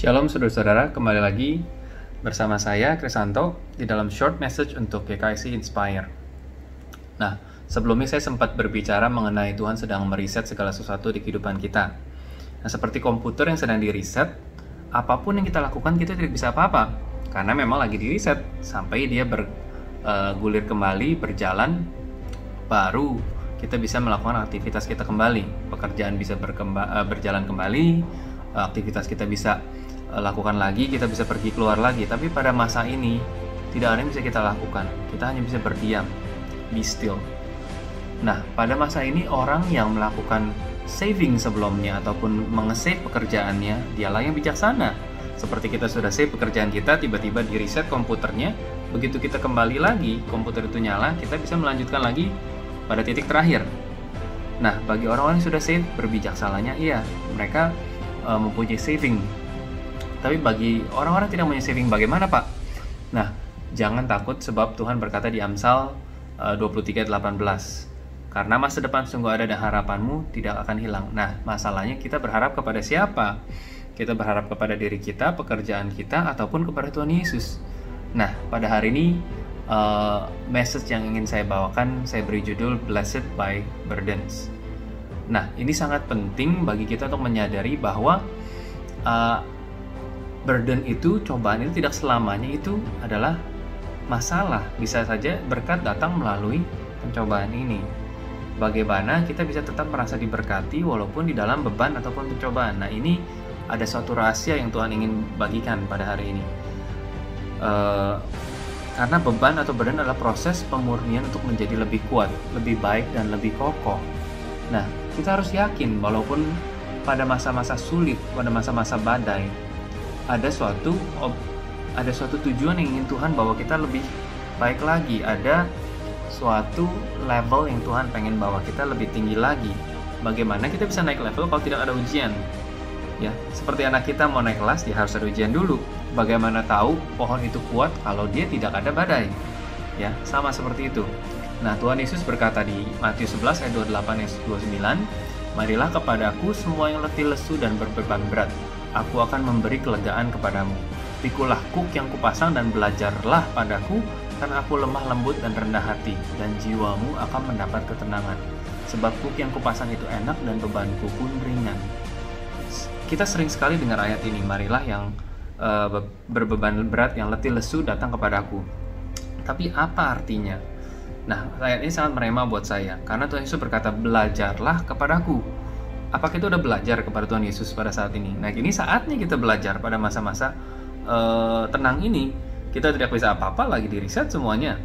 Shalom saudara-saudara, kembali lagi bersama saya Krisanto di dalam short message untuk GKIC Inspire. Nah, sebelumnya saya sempat berbicara mengenai Tuhan sedang meriset segala sesuatu di kehidupan kita. Nah, seperti komputer yang sedang diriset, apapun yang kita lakukan kita tidak bisa apa-apa karena memang lagi diriset sampai dia bergulir kembali, berjalan, baru kita bisa melakukan aktivitas kita kembali. Pekerjaan bisa berjalan kembali, aktivitas kita bisa lakukan lagi, kita bisa pergi keluar lagi. Tapi pada masa ini tidak ada yang bisa kita lakukan, kita hanya bisa berdiam, be still. Nah, pada masa ini orang yang melakukan saving sebelumnya ataupun menge-save pekerjaannya, dialah yang bijaksana. Seperti kita sudah save pekerjaan kita, tiba-tiba di reset komputernya, begitu kita kembali lagi, komputer itu nyala, kita bisa melanjutkan lagi pada titik terakhir. Nah, bagi orang-orang yang sudah save, berbijaksananya iya, mereka mempunyai saving. Tapi bagi orang-orang tidak punya saving, bagaimana Pak? Nah, jangan takut sebab Tuhan berkata di Amsal 23:18, karena masa depan sungguh ada dan harapanmu tidak akan hilang. Nah, masalahnya kita berharap kepada siapa? Kita berharap kepada diri kita, pekerjaan kita, ataupun kepada Tuhan Yesus. Nah, pada hari ini message yang ingin saya bawakan, saya beri judul Blessed by Burdens. Nah, ini sangat penting bagi kita untuk menyadari bahwa burden itu, cobaan itu tidak selamanya itu adalah masalah. Bisa saja berkat datang melalui pencobaan ini. Bagaimana kita bisa tetap merasa diberkati walaupun di dalam beban ataupun pencobaan. Nah, ini ada suatu rahasia yang Tuhan ingin bagikan pada hari ini. Karena beban atau burden adalah proses pemurnian untuk menjadi lebih kuat, lebih baik, dan lebih kokoh. Nah, kita harus yakin walaupun pada masa-masa sulit, pada masa-masa badai, ada suatu tujuan yang ingin Tuhan bawa kita lebih baik lagi. Ada suatu level yang Tuhan pengen bawa kita lebih tinggi lagi. Bagaimana kita bisa naik level kalau tidak ada ujian? Ya, seperti anak kita mau naik kelas, dia harus ada ujian dulu. Bagaimana tahu pohon itu kuat kalau dia tidak ada badai? Ya, sama seperti itu. Nah, Tuhan Yesus berkata di Matius 11 ayat 28-29, marilah kepadaku semua yang letih lesu dan berbeban berat, aku akan memberi kelegaan kepadamu. Pikulah kuk yang kupasang dan belajarlah padaku, karena aku lemah lembut dan rendah hati, dan jiwamu akan mendapat ketenangan. Sebab kuk yang kupasang itu enak dan bebanku pun ringan. Kita sering sekali dengar ayat ini, marilah yang berbeban berat, yang letih lesu datang kepadaku. Tapi apa artinya? Nah, ayat ini sangat merema buat saya, karena Tuhan Yesus berkata, belajarlah kepadaku. Apakah kita udah belajar kepada Tuhan Yesus pada saat ini? Nah, ini saatnya kita belajar pada masa-masa tenang ini. Kita tidak bisa apa-apa, lagi di riset semuanya.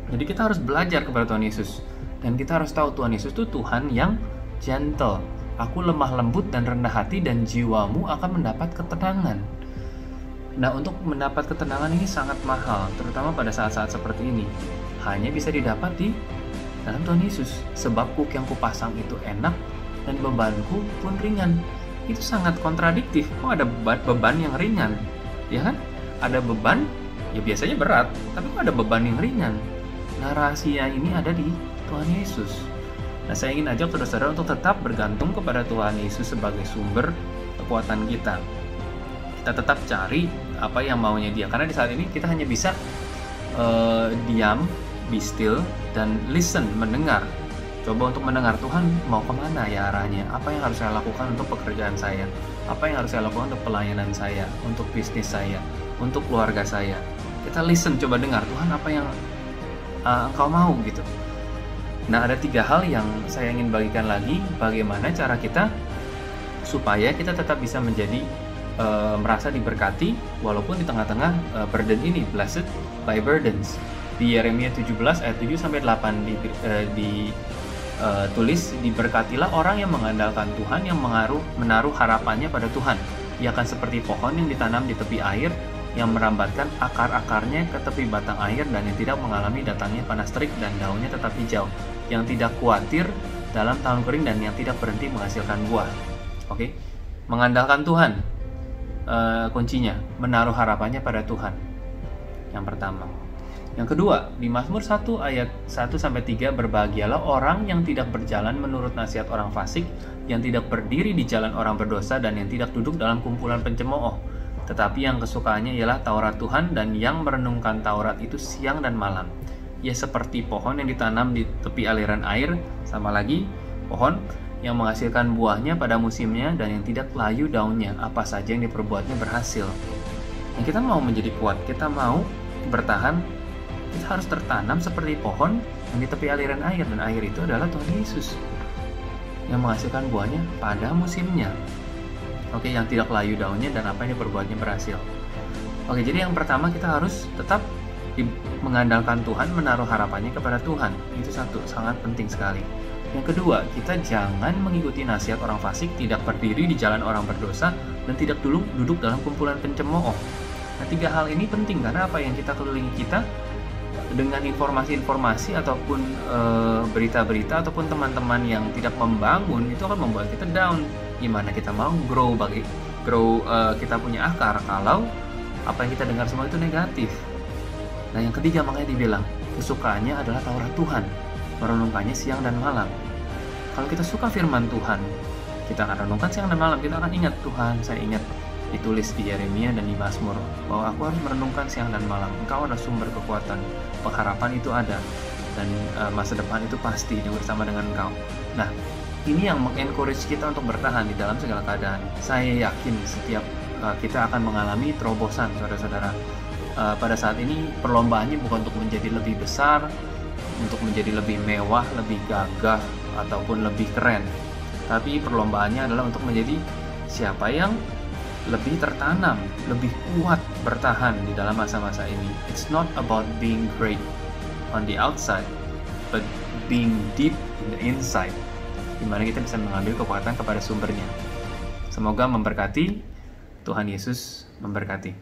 Jadi kita harus belajar kepada Tuhan Yesus. Dan kita harus tahu Tuhan Yesus itu Tuhan yang gentle. Aku lemah lembut dan rendah hati, dan jiwamu akan mendapat ketenangan. Nah, untuk mendapat ketenangan ini sangat mahal, terutama pada saat-saat seperti ini. Hanya bisa didapat di dalam Tuhan Yesus. Sebab kuk yang kupasang itu enak, dan bebanku pun ringan. Itu sangat kontradiktif. Kok ada beban yang ringan? Ya kan? Ada beban, ya biasanya berat, tapi kok ada beban yang ringan? Nah, rahasia ini ada di Tuhan Yesus. Nah, saya ingin ajak saudara-saudara untuk tetap bergantung kepada Tuhan Yesus sebagai sumber kekuatan kita. Kita tetap cari apa yang maunya Dia. Karena di saat ini kita hanya bisa diam, be still, dan listen, mendengar. Coba untuk mendengar Tuhan mau kemana ya arahnya, apa yang harus saya lakukan untuk pekerjaan saya, apa yang harus saya lakukan untuk pelayanan saya, untuk bisnis saya, untuk keluarga saya. Kita listen, coba dengar Tuhan apa yang Engkau mau gitu. Nah, ada 3 hal yang saya ingin bagikan lagi, bagaimana cara kita supaya kita tetap bisa menjadi merasa diberkati walaupun di tengah-tengah burden ini, blessed by burdens. Di Yeremia 17 ayat 7-8 tulis, diberkatilah orang yang mengandalkan Tuhan, yang menaruh harapannya pada Tuhan. Ia akan seperti pohon yang ditanam di tepi air, yang merambatkan akar-akarnya ke tepi batang air, dan yang tidak mengalami datangnya panas terik, dan daunnya tetap hijau, yang tidak khawatir dalam tahun kering, dan yang tidak berhenti menghasilkan buah. Oke, mengandalkan Tuhan, kuncinya menaruh harapannya pada Tuhan. Yang pertama. Yang kedua, di Mazmur 1 ayat 1-3, berbahagialah orang yang tidak berjalan menurut nasihat orang fasik, yang tidak berdiri di jalan orang berdosa, dan yang tidak duduk dalam kumpulan pencemooh. Tetapi yang kesukaannya ialah Taurat Tuhan, dan yang merenungkan Taurat itu siang dan malam. Ia seperti pohon yang ditanam di tepi aliran air, sama lagi, pohon yang menghasilkan buahnya pada musimnya, dan yang tidak layu daunnya, apa saja yang diperbuatnya berhasil. Yang kita mau menjadi kuat, kita mau bertahan, kita harus tertanam seperti pohon yang di tepi aliran air, dan air itu adalah Tuhan Yesus yang menghasilkan buahnya pada musimnya. Oke, yang tidak layu daunnya dan apa yang diperbuatnya berhasil. Oke, jadi yang pertama kita harus tetap mengandalkan Tuhan, menaruh harapannya kepada Tuhan. Itu satu, sangat penting sekali. Yang kedua, kita jangan mengikuti nasihat orang fasik, tidak berdiri di jalan orang berdosa, dan tidak duduk dalam kumpulan pencemooh. Nah, 3 hal ini penting karena apa yang kita kelilingi kita dengan informasi-informasi ataupun berita-berita ataupun teman-teman yang tidak membangun, itu akan membuat kita down. Gimana kita mau grow kita punya akar kalau apa yang kita dengar semua itu negatif. Nah, yang ketiga makanya dibilang kesukaannya adalah Taurat Tuhan, merenungkannya siang dan malam. Kalau kita suka firman Tuhan, kita akan renungkan siang dan malam, kita akan ingat, Tuhan, saya ingat ditulis di Yeremia dan di Mazmur bahwa aku harus merenungkan siang dan malam. Engkau adalah sumber kekuatan, pengharapan itu ada, dan masa depan itu pasti bersama dengan Engkau. Nah, ini yang mengencourage kita untuk bertahan di dalam segala keadaan. Saya yakin setiap kita akan mengalami terobosan, saudara-saudara. Pada saat ini perlombaannya bukan untuk menjadi lebih besar, untuk menjadi lebih mewah, lebih gagah, ataupun lebih keren, tapi perlombaannya adalah untuk menjadi siapa yang lebih tertanam, lebih kuat bertahan di dalam masa-masa ini. It's not about being great on the outside, but being deep in the inside, dimana kita bisa mengambil kekuatan kepada sumbernya. Semoga memberkati. Tuhan Yesus memberkati.